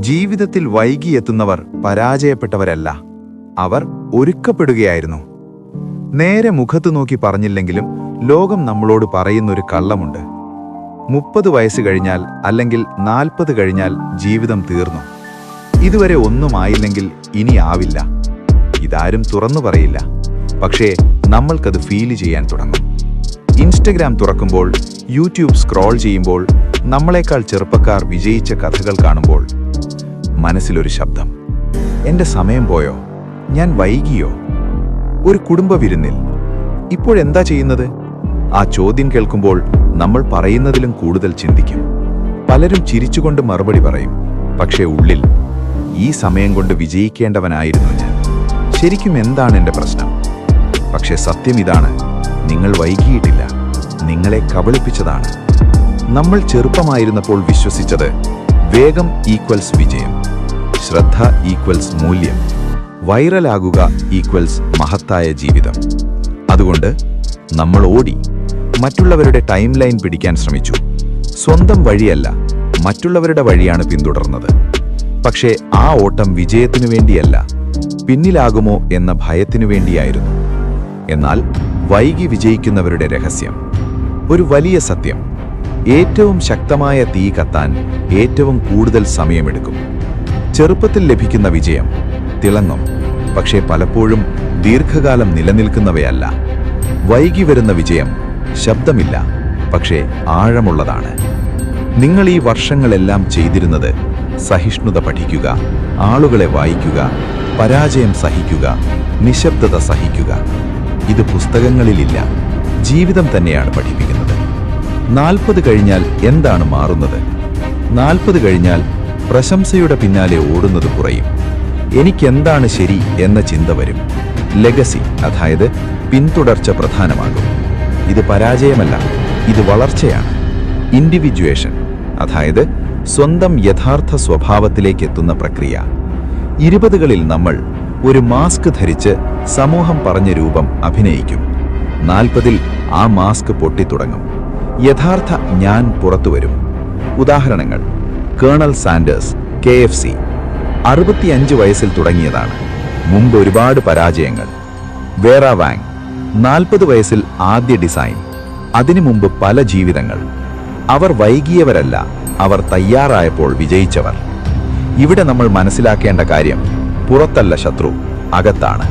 ജീവിതത്തിൽ വൈകിയെത്തുന്നവർ പരാജയപ്പെട്ടവരല്ല, അവർ ഒരുക്കപ്പെടുകയായിരുന്നു. നേരെ മുഖത്തു നോക്കി പറഞ്ഞില്ലെങ്കിലും ലോകം നമ്മളോട് പറയുന്നൊരു കള്ളമുണ്ട്. 30 വയസ്സ് കഴിഞ്ഞാൽ അല്ലെങ്കിൽ 40 കഴിഞ്ഞാൽ ജീവിതം തീർന്നു. ഇതുവരെ ഒന്നുമായില്ലെങ്കിൽ ഇനി ആവില്ല. ഇതാരും തുറന്നു പറയില്ല, പക്ഷേ നമ്മൾക്കത് ഫീൽ ചെയ്യാൻ തുടങ്ങും. ഇൻസ്റ്റഗ്രാം തുറക്കുമ്പോൾ, യൂട്യൂബ് സ്ക്രോൾ ചെയ്യുമ്പോൾ, നമ്മളെക്കാൾ ചെറുപ്പക്കാർ വിജയിച്ച കഥകൾ കാണുമ്പോൾ മനസ്സിലൊരു ശബ്ദം, എൻ്റെ സമയം പോയോ, ഞാൻ വൈകിയോ? ഒരു കുടുംബ വിരുന്നിൽ ഇപ്പോഴെന്താ ചെയ്യുന്നത്? ആ ചോദ്യം കേൾക്കുമ്പോൾ നമ്മൾ പറയുന്നതിലും കൂടുതൽ ചിന്തിക്കും. പലരും ചിരിച്ചുകൊണ്ട് മറുപടി പറയും, പക്ഷേ ഉള്ളിൽ, ഈ സമയം കൊണ്ട് വിജയിക്കേണ്ടവനായിരുന്നു ഞാൻ. ശരിക്കും എന്താണ് എൻ്റെ പ്രശ്നം? പക്ഷേ സത്യം ഇതാണ്, നിങ്ങൾ വൈകിയിട്ടില്ല, നിങ്ങളെ കബളിപ്പിച്ചതാണ്. നമ്മൾ ചെറുപ്പമായിരുന്നപ്പോൾ വിശ്വസിച്ചത് വേഗം ഈക്വൽസ് വിജയം, ശ്രദ്ധ ഈക്വൽസ് മൂല്യം, വൈറലാകുക ഈക്വൽസ് മഹത്തായ ജീവിതം. അതുകൊണ്ട് നമ്മൾ ഓടി, മറ്റുള്ളവരുടെ ടൈം ലൈൻ പിടിക്കാൻ ശ്രമിച്ചു. സ്വന്തം വഴിയല്ല, മറ്റുള്ളവരുടെ വഴിയാണ് പിന്തുടർന്നത്. പക്ഷേ ആ ഓട്ടം വിജയത്തിനു വേണ്ടിയല്ല, പിന്നിലാകുമോ എന്ന ഭയത്തിനു വേണ്ടിയായിരുന്നു. എന്നാൽ വൈകി വിജയിക്കുന്നവരുടെ രഹസ്യം, ഒരു വലിയ സത്യം: ഏറ്റവും ശക്തമായ തീ കത്താൻ ഏറ്റവും കൂടുതൽ സമയമെടുക്കും. ചെറുപ്പത്തിൽ ലഭിക്കുന്ന വിജയം തിളങ്ങും, പക്ഷേ പലപ്പോഴും ദീർഘകാലം നിലനിൽക്കുന്നവയല്ല. വൈകി വരുന്ന വിജയം ശബ്ദമില്ല, പക്ഷേ ആഴമുള്ളതാണ്. നിങ്ങൾ ഈ വർഷങ്ങളെല്ലാം ചെയ്തിരുന്നത് സഹിഷ്ണുത പഠിക്കുക, ആളുകളെ വായിക്കുക, പരാജയം സഹിക്കുക, നിശബ്ദത സഹിക്കുക. ഇത് പുസ്തകങ്ങളിലില്ല, ജീവിതം തന്നെയാണ് പഠിപ്പിക്കുന്നത്. 40 കഴിഞ്ഞാൽ എന്താണ് മാറുന്നത്? 40 കഴിഞ്ഞാൽ പ്രശംസയുടെ പിന്നാലെ ഓടുന്നത് കുറയും. എനിക്കെന്താണ് ശരി എന്ന ചിന്ത വരും. ലെഗസി, അതായത് പിന്തുടർച്ച, പ്രധാനമാകും. ഇത് പരാജയമല്ല, ഇത് വളർച്ചയാണ്. ഇൻഡിവിജ്വേഷൻ, അതായത് സ്വന്തം യഥാർത്ഥ സ്വഭാവത്തിലേക്ക് എത്തുന്ന പ്രക്രിയ. 20കളിൽ നമ്മൾ ഒരു മാസ്ക് ധരിച്ച് സമൂഹം പറഞ്ഞ രൂപം അഭിനയിക്കും. 40ൽ ആ മാസ്ക് പൊട്ടിത്തുടങ്ങും. യഥാർത്ഥ ഞാൻ പുറത്തുവരും. ഉദാഹരണങ്ങൾ: കേണൽ സാൻഡേഴ്സ്, KFC 65 വയസ്സിൽ തുടങ്ങിയതാണ്, മുമ്പ് ഒരുപാട് പരാജയങ്ങൾ. വേറ വാങ് 40 വയസ്സിൽ ആദ്യ ഡിസൈൻ, അതിനു മുമ്പ് പല ജീവിതങ്ങൾ. അവർ വൈകിയവരല്ല, അവർ തയ്യാറായപ്പോൾ വിജയിച്ചവർ. ഇവിടെ നമ്മൾ മനസ്സിലാക്കേണ്ട കാര്യം, പുറത്തല്ല ശത്രു, അകത്താണ്.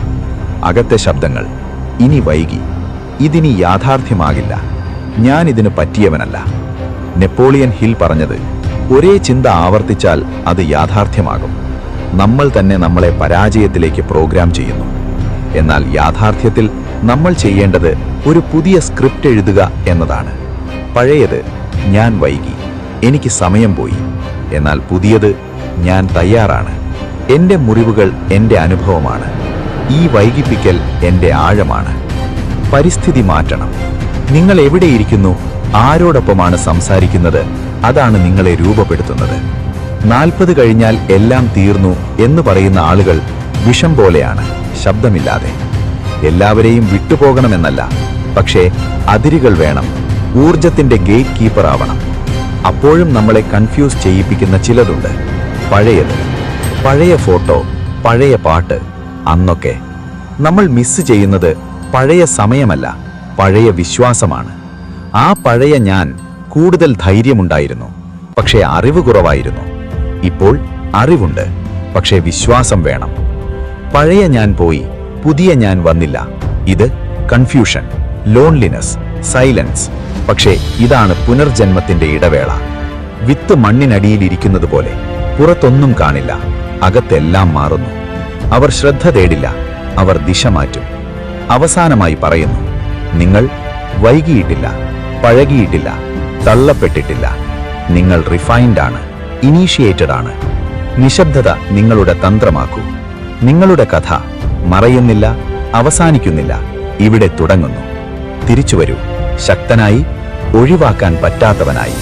അകത്തെ ശബ്ദങ്ങൾ: ഇനി വൈകി, ഇതിനി യാഥാർത്ഥ്യമാകില്ല, ഞാൻ ഇതിന് പറ്റിയവനല്ല. നെപ്പോളിയൻ ഹിൽ പറഞ്ഞത്, ഒരേ ചിന്ത ആവർത്തിച്ചാൽ അത് യാഥാർത്ഥ്യമാകും. നമ്മൾ തന്നെ നമ്മളെ പരാജയത്തിലേക്ക് പ്രോഗ്രാം ചെയ്യുന്നു. എന്നാൽ യാഥാർത്ഥ്യത്തിൽ നമ്മൾ ചെയ്യേണ്ടത് ഒരു പുതിയ സ്ക്രിപ്റ്റ് എഴുതുക എന്നതാണ്. പഴയത്, ഞാൻ വൈകി, എനിക്ക് സമയം പോയി. എന്നാൽ പുതിയത്, ഞാൻ തയ്യാറാണ്. എൻ്റെ മുറിവുകൾ എൻ്റെ അനുഭവമാണ്. ഈ വൈകിപ്പിക്കൽ എൻ്റെ ആഴമാണ്. പരിസ്ഥിതി മാറ്റണം. നിങ്ങൾ എവിടെയിരിക്കുന്നു, ആരോടൊപ്പമാണ് സംസാരിക്കുന്നത്, അതാണ് നിങ്ങളെ രൂപപ്പെടുത്തുന്നത്. 40 കഴിഞ്ഞാൽ എല്ലാം തീർന്നു എന്ന് പറയുന്ന ആളുകൾ വിഷം പോലെയാണ്, ശബ്ദമില്ലാതെ. എല്ലാവരെയും വിട്ടുപോകണമെന്നല്ല, പക്ഷേ അതിരുകൾ വേണം. ഊർജത്തിന്റെ ഗേറ്റ് കീപ്പർ ആവണം. അപ്പോഴും നമ്മളെ കൺഫ്യൂസ് ചെയ്യിപ്പിക്കുന്ന ചിലതുണ്ട്. പഴയത്, പഴയ ഫോട്ടോ, പഴയ പാട്ട്. അന്നൊക്കെ നമ്മൾ മിസ് ചെയ്യുന്നത് പഴയ സമയമല്ല, പഴയ വിശ്വാസമാണ്. ആ പഴയ ഞാൻ കൂടുതൽ ധൈര്യമുണ്ടായിരുന്നു, പക്ഷേ അറിവ് കുറവായിരുന്നു. ഇപ്പോൾ അറിവുണ്ട്, പക്ഷേ വിശ്വാസം വേണം. പഴയ ഞാൻ പോയി, പുതിയ ഞാൻ വന്നില്ല. ഇത് കൺഫ്യൂഷൻ, ലോൺലിനെസ്, സൈലൻസ്. പക്ഷേ ഇതാണ് പുനർജന്മത്തിന്റെ ഇടവേള. വിത്ത് മണ്ണിനടിയിലിരിക്കുന്നത് പോലെ പുറത്തൊന്നും കാണില്ല, അകത്തെല്ലാം മാറുന്നു. അവർ ശ്രദ്ധ തേടില്ല, അവർ ദിശ മാറ്റും. അവസാനമായി പറയുന്നു, നിങ്ങൾ വൈകിയിട്ടില്ല, പഴകിയിട്ടില്ല, തള്ളപ്പെട്ടിട്ടില്ല. നിങ്ങൾ റിഫൈൻഡ് ആണ്, ഇനീഷ്യേറ്റഡ് ആണ്. നിശബ്ദത നിങ്ങളുടെ തന്ത്രമാക്കൂ. നിങ്ങളുടെ കഥ മറയുന്നില്ല, അവസാനിക്കുന്നില്ല, ഇവിടെ തുടങ്ങുന്നു. തിരിച്ചുവരൂ, ശക്തനായി, ഒഴിവാക്കാൻ പറ്റാത്തവനായി.